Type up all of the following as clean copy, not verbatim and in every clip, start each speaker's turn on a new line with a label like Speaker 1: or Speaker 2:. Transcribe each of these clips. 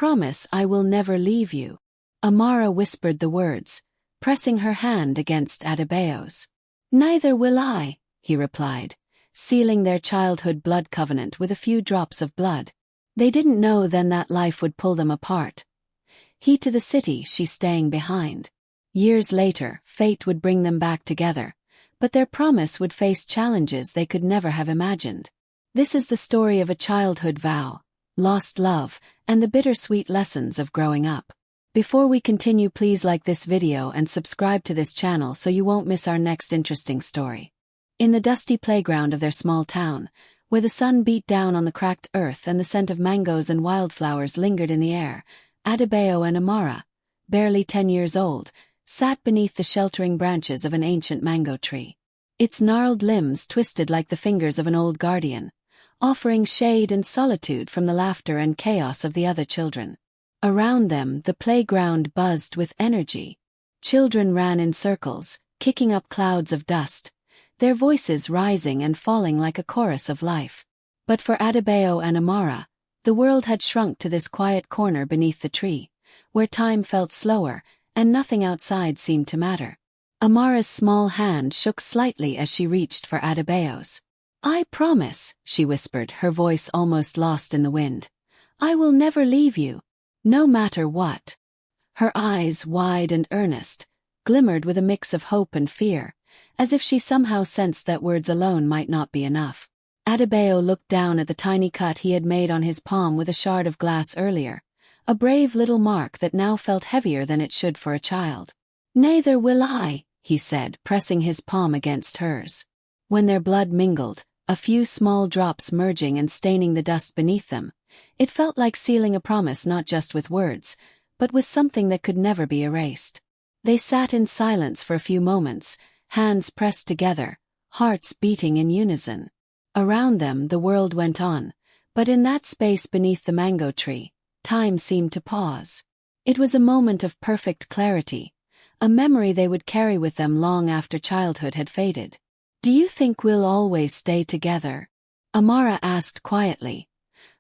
Speaker 1: promise I will never leave you." Amara whispered the words, pressing her hand against Adebayo's. "Neither will I," he replied, sealing their childhood blood covenant with a few drops of blood. They didn't know then that life would pull them apart. He to the city, she staying behind. Years later, fate would bring them back together, but their promise would face challenges they could never have imagined. This is the story of a childhood vow, lost love, and the bittersweet lessons of growing up. Before we continue, please like this video and subscribe to this channel so you won't miss our next interesting story. In the dusty playground of their small town, where the sun beat down on the cracked earth and the scent of mangoes and wildflowers lingered in the air, Adebayo and Amara, barely 10 years old, sat beneath the sheltering branches of an ancient mango tree. Its gnarled limbs twisted like the fingers of an old guardian, offering shade and solitude from the laughter and chaos of the other children. Around them, the playground buzzed with energy. Children ran in circles, kicking up clouds of dust, their voices rising and falling like a chorus of life. But for Adebayo and Amara, the world had shrunk to this quiet corner beneath the tree, where time felt slower and nothing outside seemed to matter. Amara's small hand shook slightly as she reached for Adebayo's. "I promise," she whispered, her voice almost lost in the wind. "I will never leave you, no matter what." Her eyes, wide and earnest, glimmered with a mix of hope and fear, as if she somehow sensed that words alone might not be enough. Adebayo looked down at the tiny cut he had made on his palm with a shard of glass earlier, a brave little mark that now felt heavier than it should for a child. "Neither will I," he said, pressing his palm against hers. When their blood mingled, a few small drops merging and staining the dust beneath them, it felt like sealing a promise not just with words, but with something that could never be erased. They sat in silence for a few moments, hands pressed together, hearts beating in unison. Around them the world went on, but in that space beneath the mango tree, time seemed to pause. It was a moment of perfect clarity, a memory they would carry with them long after childhood had faded. "Do you think we'll always stay together?" Amara asked quietly,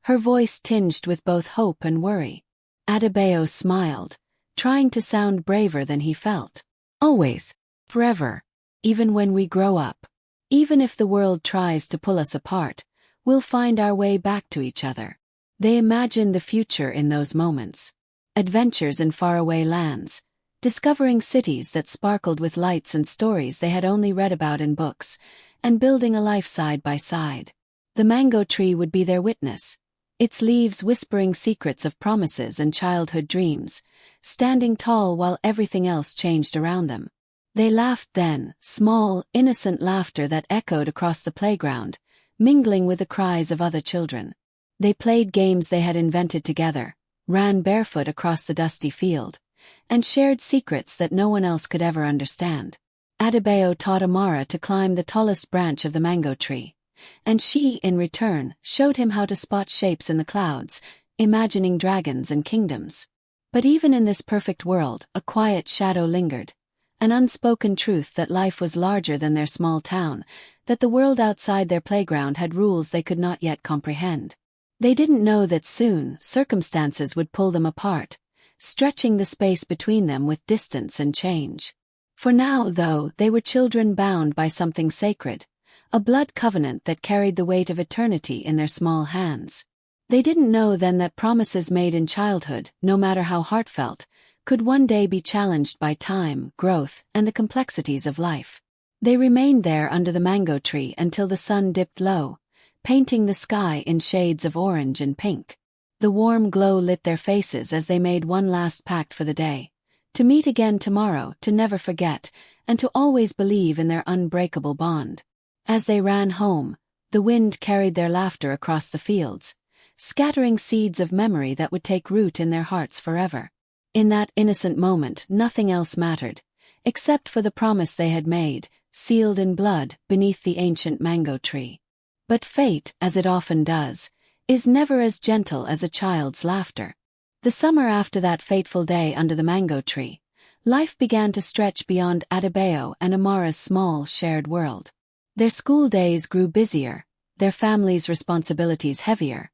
Speaker 1: her voice tinged with both hope and worry. Adebayo smiled, trying to sound braver than he felt. "Always. Forever. Even when we grow up. Even if the world tries to pull us apart, we'll find our way back to each other." They imagined the future in those moments. Adventures in faraway lands, discovering cities that sparkled with lights and stories they had only read about in books, and building a life side by side. The mango tree would be their witness, its leaves whispering secrets of promises and childhood dreams, standing tall while everything else changed around them. They laughed then, small, innocent laughter that echoed across the playground, mingling with the cries of other children. They played games they had invented together, ran barefoot across the dusty field, and shared secrets that no one else could ever understand. Adebayo taught Amara to climb the tallest branch of the mango tree, and she, in return, showed him how to spot shapes in the clouds, imagining dragons and kingdoms. But even in this perfect world, a quiet shadow lingered, an unspoken truth that life was larger than their small town, that the world outside their playground had rules they could not yet comprehend. They didn't know that soon, circumstances would pull them apart, stretching the space between them with distance and change. For now, though, they were children bound by something sacred, a blood covenant that carried the weight of eternity in their small hands. They didn't know then that promises made in childhood, no matter how heartfelt, could one day be challenged by time, growth, and the complexities of life. They remained there under the mango tree until the sun dipped low, painting the sky in shades of orange and pink. The warm glow lit their faces as they made one last pact for the day, to meet again tomorrow, to never forget, and to always believe in their unbreakable bond. As they ran home, the wind carried their laughter across the fields, scattering seeds of memory that would take root in their hearts forever. In that innocent moment, nothing else mattered, except for the promise they had made, sealed in blood, beneath the ancient mango tree. But fate, as it often does, is never as gentle as a child's laughter. The summer after that fateful day under the mango tree, life began to stretch beyond Adebayo and Amara's small, shared world. Their school days grew busier, their families' responsibilities heavier,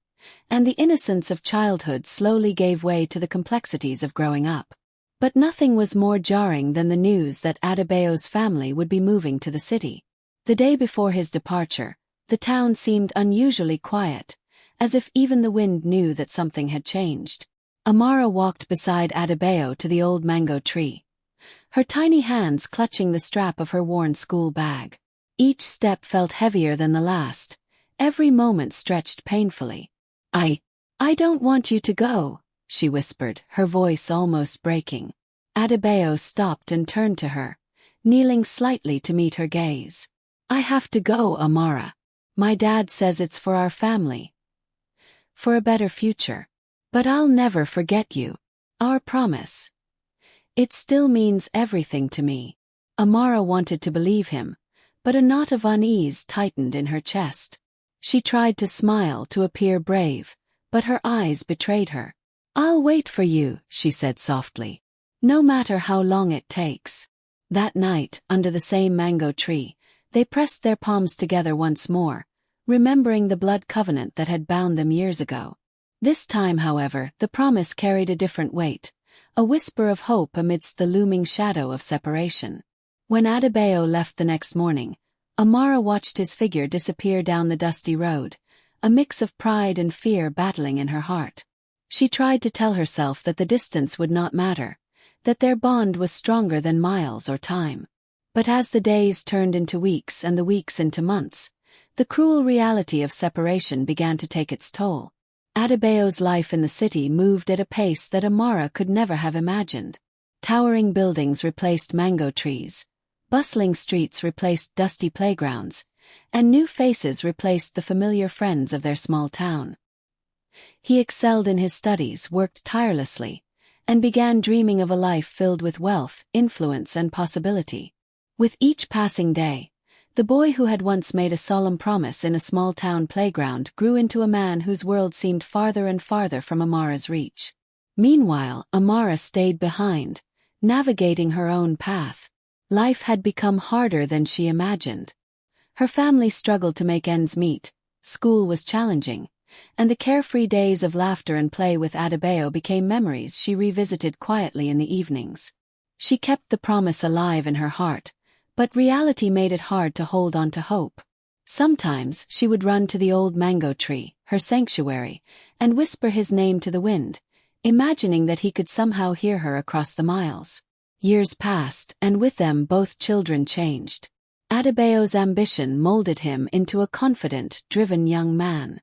Speaker 1: and the innocence of childhood slowly gave way to the complexities of growing up. But nothing was more jarring than the news that Adebayo's family would be moving to the city. The day before his departure, the town seemed unusually quiet, as if even the wind knew that something had changed. Amara walked beside Adebayo to the old mango tree, her tiny hands clutching the strap of her worn school bag. Each step felt heavier than the last, every moment stretched painfully. I don't want you to go," she whispered, her voice almost breaking. Adebayo stopped and turned to her, kneeling slightly to meet her gaze. "I have to go, Amara. My dad says it's for our family. For a better future. But I'll never forget you. Our promise. It still means everything to me." Amara wanted to believe him, but a knot of unease tightened in her chest. She tried to smile to appear brave, but her eyes betrayed her. "I'll wait for you," she said softly. "No matter how long it takes." That night, under the same mango tree, they pressed their palms together once more, remembering the blood covenant that had bound them years ago. This time, however, the promise carried a different weight, a whisper of hope amidst the looming shadow of separation. When Adebayo left the next morning, Amara watched his figure disappear down the dusty road, a mix of pride and fear battling in her heart. She tried to tell herself that the distance would not matter, that their bond was stronger than miles or time. But as the days turned into weeks and the weeks into months, the cruel reality of separation began to take its toll. Adebayo's life in the city moved at a pace that Amara could never have imagined. Towering buildings replaced mango trees, bustling streets replaced dusty playgrounds, and new faces replaced the familiar friends of their small town. He excelled in his studies, worked tirelessly, and began dreaming of a life filled with wealth, influence, and possibility. With each passing day, the boy who had once made a solemn promise in a small-town playground grew into a man whose world seemed farther and farther from Amara's reach. Meanwhile, Amara stayed behind, navigating her own path. Life had become harder than she imagined. Her family struggled to make ends meet, school was challenging, and the carefree days of laughter and play with Adebayo became memories she revisited quietly in the evenings. She kept the promise alive in her heart, but reality made it hard to hold on to hope. Sometimes she would run to the old mango tree, her sanctuary, and whisper his name to the wind, imagining that he could somehow hear her across the miles. Years passed, and with them both children changed. Adebayo's ambition molded him into a confident, driven young man.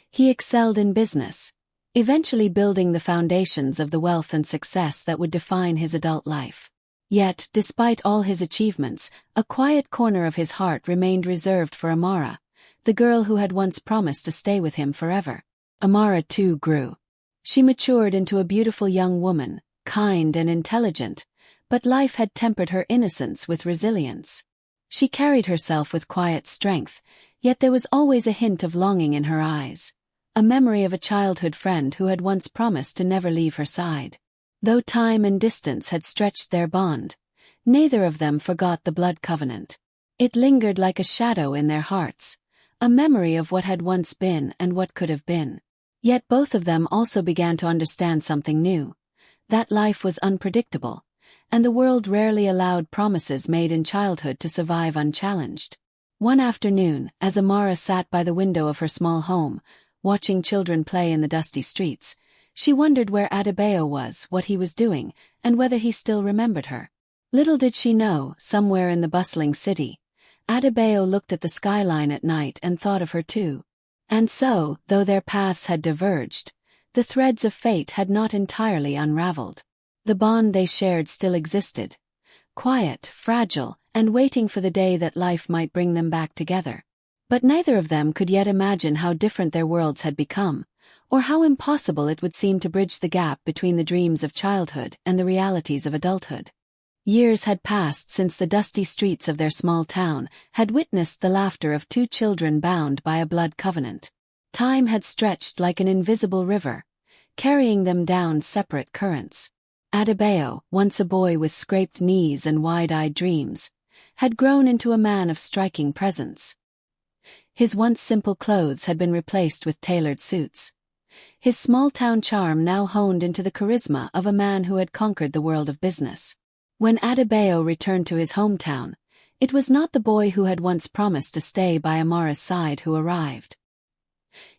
Speaker 1: He excelled in business, eventually building the foundations of the wealth and success that would define his adult life. Yet, despite all his achievements, a quiet corner of his heart remained reserved for Amara, the girl who had once promised to stay with him forever. Amara too grew. She matured into a beautiful young woman, kind and intelligent, but life had tempered her innocence with resilience. She carried herself with quiet strength, yet there was always a hint of longing in her eyes, a memory of a childhood friend who had once promised to never leave her side. Though time and distance had stretched their bond, neither of them forgot the blood covenant. It lingered like a shadow in their hearts, a memory of what had once been and what could have been. Yet both of them also began to understand something new, that life was unpredictable, and the world rarely allowed promises made in childhood to survive unchallenged. One afternoon, as Amara sat by the window of her small home, watching children play in the dusty streets, she wondered where Adebayo was, what he was doing, and whether he still remembered her. Little did she know, somewhere in the bustling city, Adebayo looked at the skyline at night and thought of her too. And so, though their paths had diverged, the threads of fate had not entirely unraveled. The bond they shared still existed, quiet, fragile, and waiting for the day that life might bring them back together. But neither of them could yet imagine how different their worlds had become, or how impossible it would seem to bridge the gap between the dreams of childhood and the realities of adulthood. Years had passed since the dusty streets of their small town had witnessed the laughter of two children bound by a blood covenant. Time had stretched like an invisible river, carrying them down separate currents. Adebayo, once a boy with scraped knees and wide-eyed dreams, had grown into a man of striking presence. His once simple clothes had been replaced with tailored suits. His small-town charm now honed into the charisma of a man who had conquered the world of business. When Adebayo returned to his hometown, it was not the boy who had once promised to stay by Amara's side who arrived.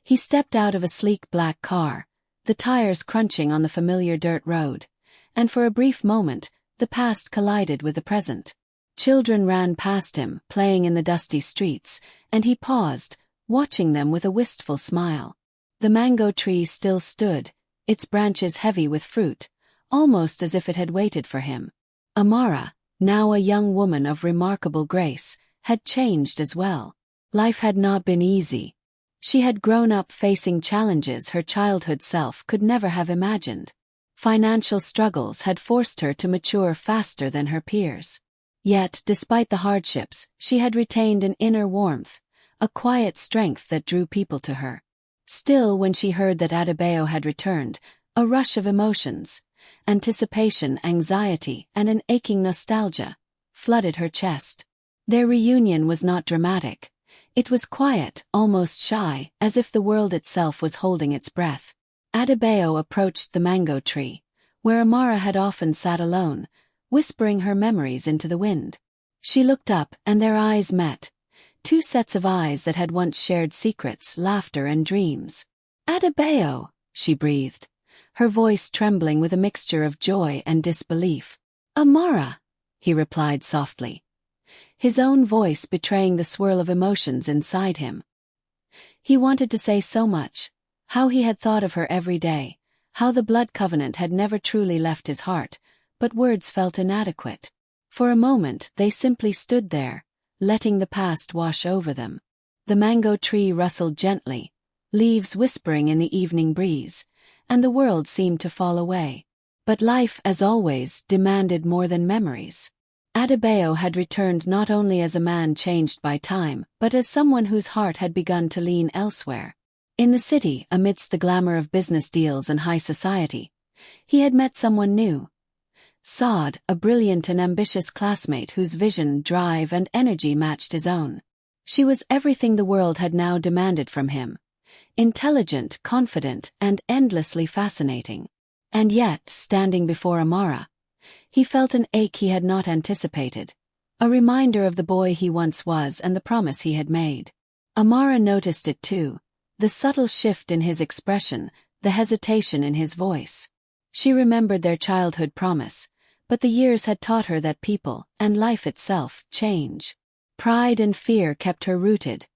Speaker 1: He stepped out of a sleek black car, the tires crunching on the familiar dirt road, and for a brief moment, the past collided with the present. Children ran past him, playing in the dusty streets, and he paused, watching them with a wistful smile. The mango tree still stood, its branches heavy with fruit, almost as if it had waited for him. Amara, now a young woman of remarkable grace, had changed as well. Life had not been easy. She had grown up facing challenges her childhood self could never have imagined. Financial struggles had forced her to mature faster than her peers. Yet, despite the hardships, she had retained an inner warmth, a quiet strength that drew people to her. Still, when she heard that Adebayo had returned, a rush of emotions, anticipation, anxiety, and an aching nostalgia, flooded her chest. Their reunion was not dramatic. It was quiet, almost shy, as if the world itself was holding its breath. Adebayo approached the mango tree, where Amara had often sat alone, whispering her memories into the wind. She looked up, and their eyes met. Two sets of eyes that had once shared secrets, laughter, and dreams. "Adebayo," she breathed, her voice trembling with a mixture of joy and disbelief. "Amara," he replied softly, his own voice betraying the swirl of emotions inside him. He wanted to say so much, how he had thought of her every day, how the blood covenant had never truly left his heart, but words felt inadequate. For a moment they simply stood there, letting the past wash over them. The mango tree rustled gently, leaves whispering in the evening breeze, and the world seemed to fall away. But life, as always, demanded more than memories. Adebayo had returned not only as a man changed by time, but as someone whose heart had begun to lean elsewhere. In the city, amidst the glamour of business deals and high society, he had met someone new. Saad, a brilliant and ambitious classmate whose vision, drive, and energy matched his own. She was everything the world had now demanded from him. Intelligent, confident, and endlessly fascinating. And yet, standing before Amara, he felt an ache he had not anticipated, a reminder of the boy he once was and the promise he had made. Amara noticed it too, the subtle shift in his expression, the hesitation in his voice. She remembered their childhood promise, but the years had taught her that people, and life itself, change. Pride and fear kept her rooted,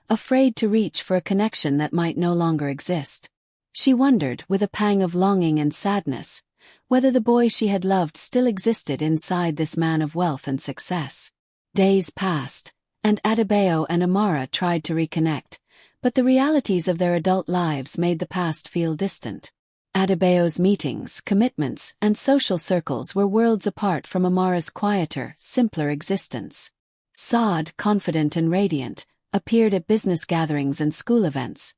Speaker 1: afraid to reach for a connection that might no longer exist. She wondered, with a pang of longing and sadness, whether the boy she had loved still existed inside this man of wealth and success. Days passed, and Adebayo and Amara tried to reconnect, but the realities of their adult lives made the past feel distant. Adebayo's meetings, commitments, and social circles were worlds apart from Amara's quieter, simpler existence. Saad, confident and radiant, appeared at business gatherings and school events.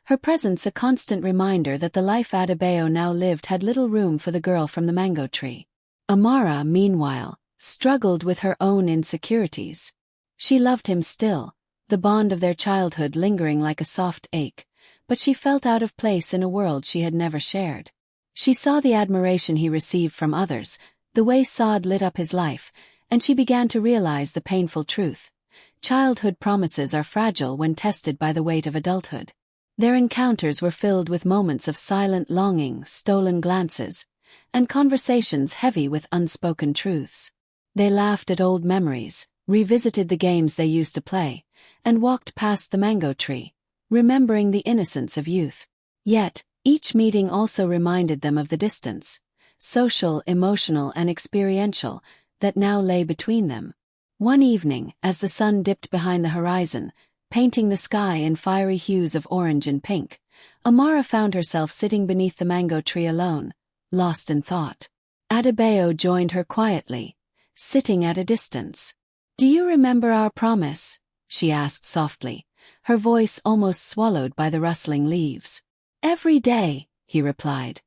Speaker 1: Her presence a constant reminder that the life Adebayo now lived had little room for the girl from the mango tree. Amara, meanwhile, struggled with her own insecurities. She loved him still, the bond of their childhood lingering like a soft ache, but she felt out of place in a world she had never shared. She saw the admiration he received from others, the way Saad lit up his life, and she began to realize the painful truth. Childhood promises are fragile when tested by the weight of adulthood. Their encounters were filled with moments of silent longing, stolen glances, and conversations heavy with unspoken truths. They laughed at old memories, revisited the games they used to play, and walked past the mango tree, remembering the innocence of youth. Yet, each meeting also reminded them of the distance, social, emotional, and experiential, that now lay between them. One evening, as the sun dipped behind the horizon, painting the sky in fiery hues of orange and pink, Amara found herself sitting beneath the mango tree alone, lost in thought. Adebayo joined her quietly, sitting at a distance. "Do you remember our promise?" she asked softly, her voice almost swallowed by the rustling leaves. "Every day," he replied,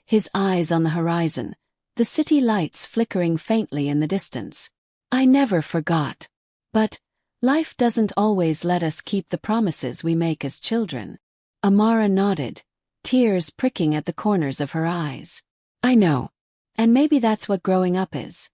Speaker 1: his eyes on the horizon, the city lights flickering faintly in the distance. "I never forgot. But Life doesn't always let us keep the promises we make as children. Amara nodded, tears pricking at the corners of her eyes. I know. And maybe that's what growing up is.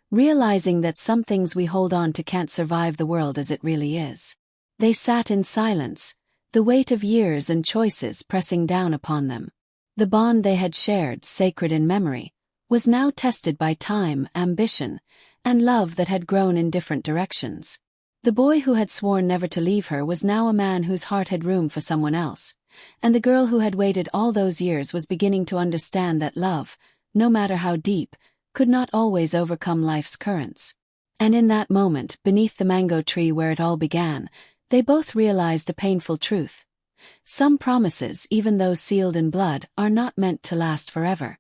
Speaker 1: Realizing that some things we hold on to can't survive the world as it really is. They sat in silence, the weight of years and choices pressing down upon them. The bond they had shared, sacred in memory, was now tested by time, ambition, and love that had grown in different directions. The boy who had sworn never to leave her was now a man whose heart had room for someone else, and the girl who had waited all those years was beginning to understand that love, no matter how deep, could not always overcome life's currents. And in that moment, beneath the mango tree where it all began, they both realized a painful truth. Some promises, even those sealed in blood, are not meant to last forever.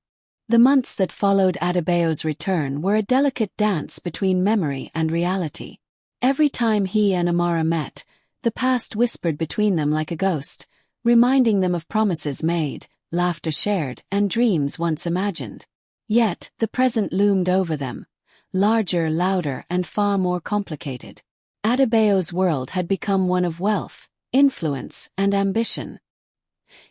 Speaker 1: The months that followed Adebayo's return were a delicate dance between memory and reality. Every time he and Amara met, the past whispered between them like a ghost, reminding them of promises made, laughter shared, and dreams once imagined. Yet, the present loomed over them, larger, louder, and far more complicated. Adebayo's world had become one of wealth, influence, and ambition.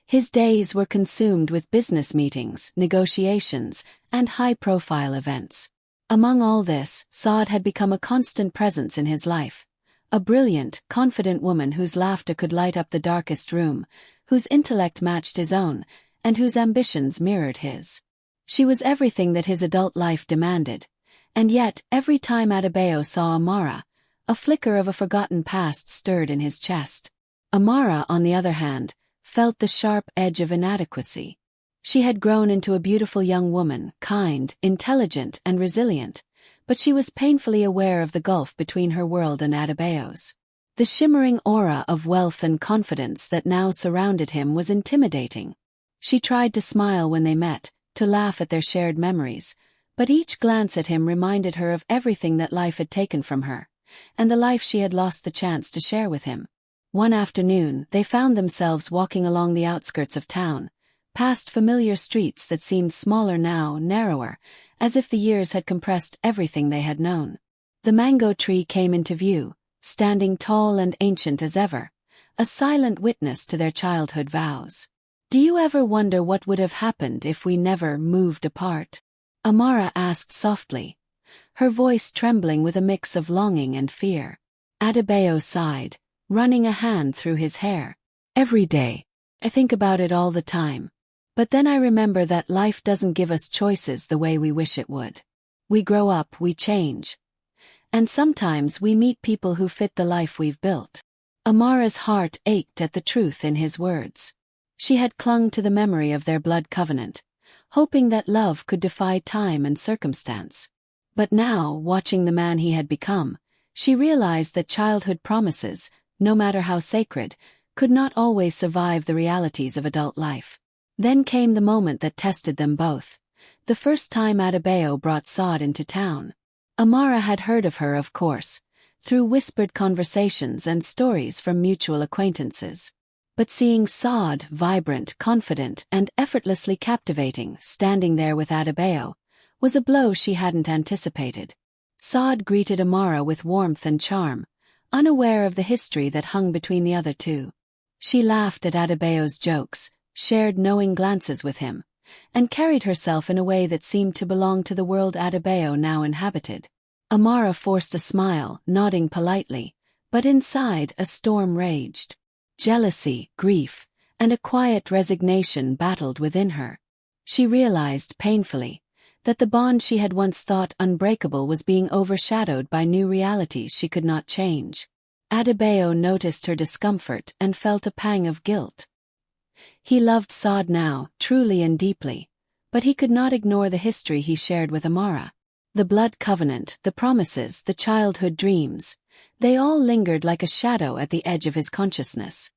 Speaker 1: His days were consumed with business meetings, negotiations, and high-profile events. Among all this, Saad had become a constant presence in his life, a brilliant, confident woman whose laughter could light up the darkest room, whose intellect matched his own, and whose ambitions mirrored his. She was everything that his adult life demanded, and yet, every time Adebayo saw Amara, a flicker of a forgotten past stirred in his chest. Amara, on the other hand, felt the sharp edge of inadequacy. She had grown into a beautiful young woman, kind, intelligent, and resilient, but she was painfully aware of the gulf between her world and Adebayo's. The shimmering aura of wealth and confidence that now surrounded him was intimidating. She tried to smile when they met, to laugh at their shared memories, but each glance at him reminded her of everything that life had taken from her, and the life she had lost the chance to share with him. One afternoon, they found themselves walking along the outskirts of town, past familiar streets that seemed smaller now, narrower, as if the years had compressed everything they had known. The mango tree came into view, standing tall and ancient as ever, a silent witness to their childhood vows. Do you ever wonder what would have happened if we never moved apart? Amara asked softly, her voice trembling with a mix of longing and fear. Adebayo sighed, running a hand through his hair. Every day. I think about it all the time. But then I remember that life doesn't give us choices the way we wish it would. We grow up, we change. And sometimes we meet people who fit the life we've built. Amara's heart ached at the truth in his words. She had clung to the memory of their blood covenant, hoping that love could defy time and circumstance. But now, watching the man he had become, she realized that childhood promises, no matter how sacred, could not always survive the realities of adult life. Then came the moment that tested them both, the first time Adebayo brought Saad into town. Amara had heard of her, of course, through whispered conversations and stories from mutual acquaintances. But seeing Saad, vibrant, confident, and effortlessly captivating, standing there with Adebayo, was a blow she hadn't anticipated. Saad greeted Amara with warmth and charm, unaware of the history that hung between the other two. She laughed at Adebayo's jokes, shared knowing glances with him, and carried herself in a way that seemed to belong to the world Adebayo now inhabited. Amara forced a smile, nodding politely, but inside a storm raged. Jealousy, grief, and a quiet resignation battled within her. She realized, painfully, that the bond she had once thought unbreakable was being overshadowed by new realities she could not change. Adebayo noticed her discomfort and felt a pang of guilt. He loved Saad now, truly and deeply, but he could not ignore the history he shared with Amara. The blood covenant, the promises, the childhood dreams, they all lingered like a shadow at the edge of his consciousness.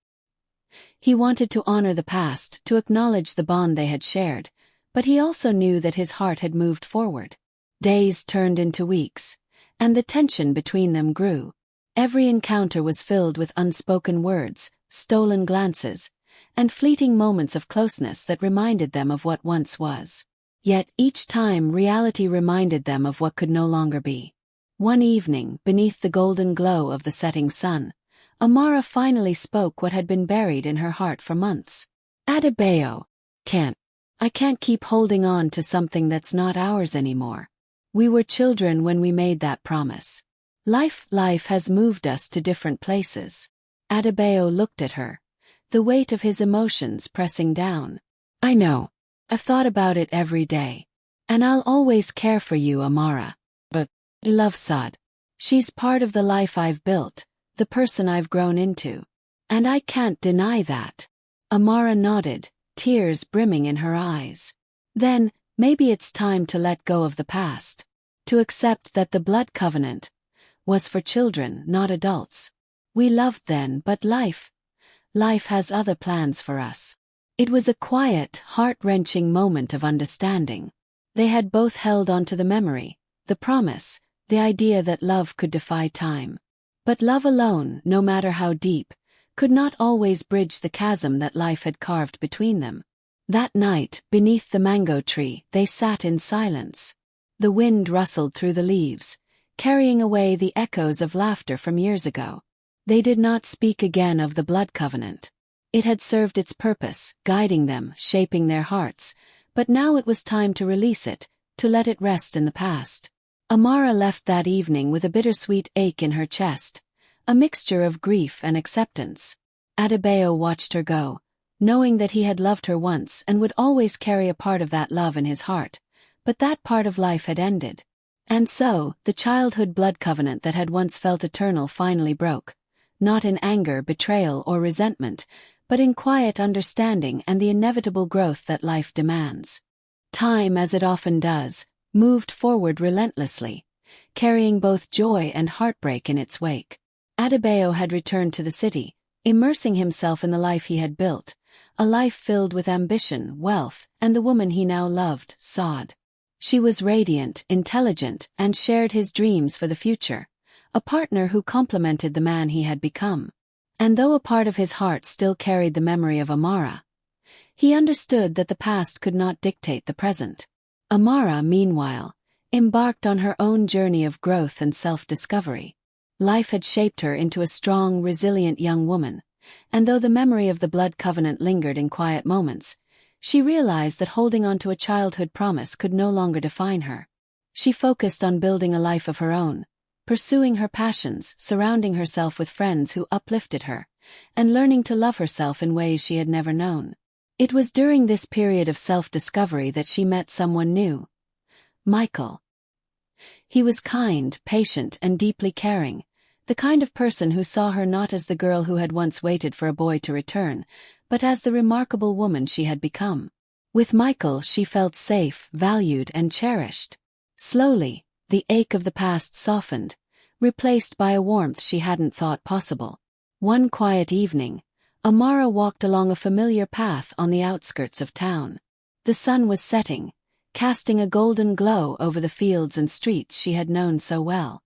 Speaker 1: He wanted to honor the past, to acknowledge the bond they had shared, but he also knew that his heart had moved forward. Days turned into weeks, and the tension between them grew. Every encounter was filled with unspoken words, stolen glances, and fleeting moments of closeness that reminded them of what once was. Yet each time reality reminded them of what could no longer be. One evening, beneath the golden glow of the setting sun, Amara finally spoke what had been buried in her heart for months. Adebayo, I can't keep holding on to something that's not ours anymore. We were children when we made that promise. Life has moved us to different places. Adebayo looked at her, the weight of his emotions pressing down. I know. I've thought about it every day. And I'll always care for you, Amara. But love Saad. She's part of the life I've built, the person I've grown into. And I can't deny that. Amara nodded, tears brimming in her eyes. Then, maybe it's time to let go of the past. To accept that the blood covenant was for children, not adults. We loved then, but life has other plans for us. It was a quiet, heart-wrenching moment of understanding. They had both held on to the memory, the promise, the idea that love could defy time. But love alone, no matter how deep, could not always bridge the chasm that life had carved between them. That night, beneath the mango tree, they sat in silence. The wind rustled through the leaves, carrying away the echoes of laughter from years ago. They did not speak again of the blood covenant. It had served its purpose, guiding them, shaping their hearts, but now it was time to release it, to let it rest in the past. Amara left that evening with a bittersweet ache in her chest, a mixture of grief and acceptance. Adebayo watched her go, knowing that he had loved her once and would always carry a part of that love in his heart, but that part of life had ended. And so, the childhood blood covenant that had once felt eternal finally broke, not in anger, betrayal, or resentment, but in quiet understanding and the inevitable growth that life demands. Time, as it often does, moved forward relentlessly, carrying both joy and heartbreak in its wake. Adebayo had returned to the city, immersing himself in the life he had built, a life filled with ambition, wealth, and the woman he now loved, Saad. She was radiant, intelligent, and shared his dreams for the future, a partner who complemented the man he had become. And though a part of his heart still carried the memory of Amara, he understood that the past could not dictate the present. Amara, meanwhile, embarked on her own journey of growth and self-discovery. Life had shaped her into a strong, resilient young woman, and though the memory of the blood covenant lingered in quiet moments, she realized that holding on to a childhood promise could no longer define her. She focused on building a life of her own, pursuing her passions, surrounding herself with friends who uplifted her, and learning to love herself in ways she had never known. It was during this period of self-discovery that she met someone new. Michael. He was kind, patient, and deeply caring, the kind of person who saw her not as the girl who had once waited for a boy to return, but as the remarkable woman she had become. With Michael, she felt safe, valued, and cherished. Slowly, the ache of the past softened, replaced by a warmth she hadn't thought possible. One quiet evening, Amara walked along a familiar path on the outskirts of town. The sun was setting, casting a golden glow over the fields and streets she had known so well.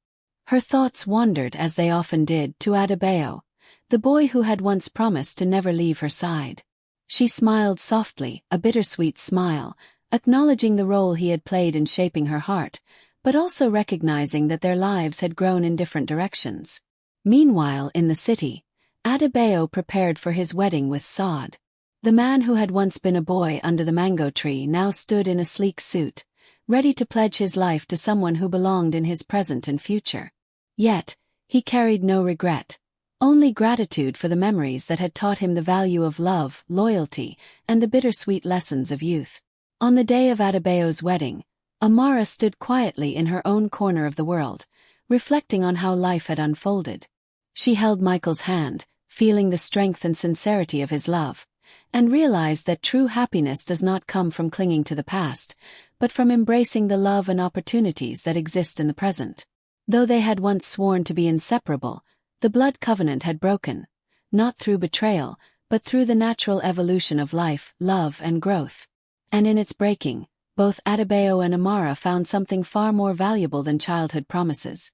Speaker 1: Her thoughts wandered, as they often did, to Adebayo, the boy who had once promised to never leave her side. She smiled softly, a bittersweet smile, acknowledging the role he had played in shaping her heart, but also recognizing that their lives had grown in different directions. Meanwhile, in the city, Adebayo prepared for his wedding with Saad. The man who had once been a boy under the mango tree now stood in a sleek suit, ready to pledge his life to someone who belonged in his present and future. Yet, he carried no regret, only gratitude for the memories that had taught him the value of love, loyalty, and the bittersweet lessons of youth. On the day of Adebayo's wedding, Amara stood quietly in her own corner of the world, reflecting on how life had unfolded. She held Michael's hand, feeling the strength and sincerity of his love, and realized that true happiness does not come from clinging to the past, but from embracing the love and opportunities that exist in the present. Though they had once sworn to be inseparable, the blood covenant had broken, not through betrayal, but through the natural evolution of life, love, and growth. And in its breaking, both Adebayo and Amara found something far more valuable than childhood promises: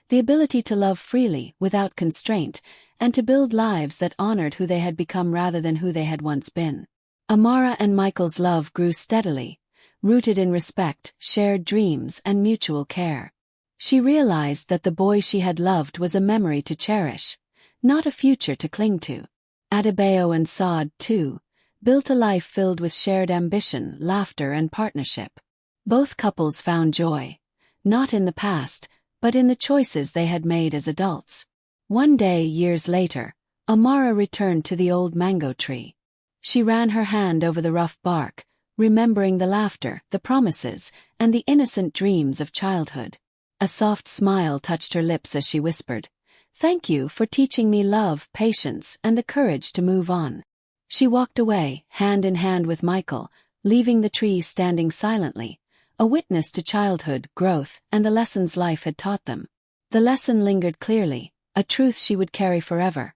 Speaker 1: the ability to love freely, without constraint, and to build lives that honored who they had become rather than who they had once been. Amara and Michael's love grew steadily, rooted in respect, shared dreams, and mutual care. She realized that the boy she had loved was a memory to cherish, not a future to cling to. Adebayo and Saad, too, built a life filled with shared ambition, laughter, and partnership. Both couples found joy, not in the past, but in the choices they had made as adults. One day, years later, Amara returned to the old mango tree. She ran her hand over the rough bark, remembering the laughter, the promises, and the innocent dreams of childhood. A soft smile touched her lips as she whispered, "Thank you for teaching me love, patience, and the courage to move on." She walked away, hand in hand with Michael, leaving the tree standing silently, a witness to childhood, growth, and the lessons life had taught them. The lesson lingered clearly, a truth she would carry forever.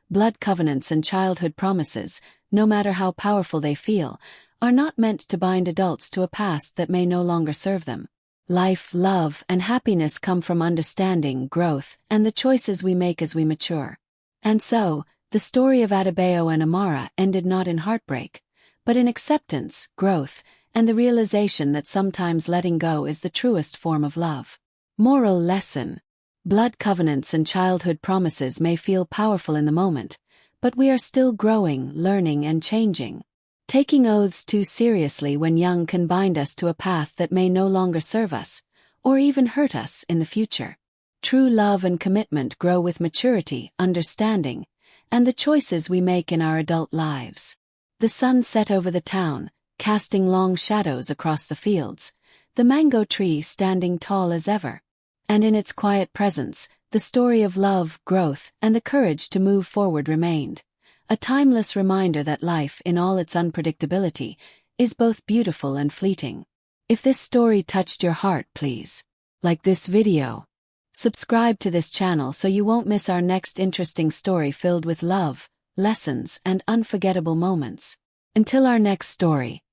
Speaker 1: Blood covenants and childhood promises, no matter how powerful they feel, are not meant to bind adults to a past that may no longer serve them. Life, love, and happiness come from understanding, growth, and the choices we make as we mature. And so, the story of Adebayo and Amara ended not in heartbreak, but in acceptance, growth, and the realization that sometimes letting go is the truest form of love. Moral lesson: blood covenants and childhood promises may feel powerful in the moment, but we are still growing, learning, and changing. Taking oaths too seriously when young can bind us to a path that may no longer serve us, or even hurt us in the future. True love and commitment grow with maturity, understanding, and the choices we make in our adult lives. The sun set over the town, casting long shadows across the fields, the mango tree standing tall as ever. And in its quiet presence, the story of love, growth, and the courage to move forward remained. A timeless reminder that life, in all its unpredictability, is both beautiful and fleeting. If this story touched your heart, please like this video. Subscribe to this channel so you won't miss our next interesting story filled with love, lessons, and unforgettable moments. Until our next story,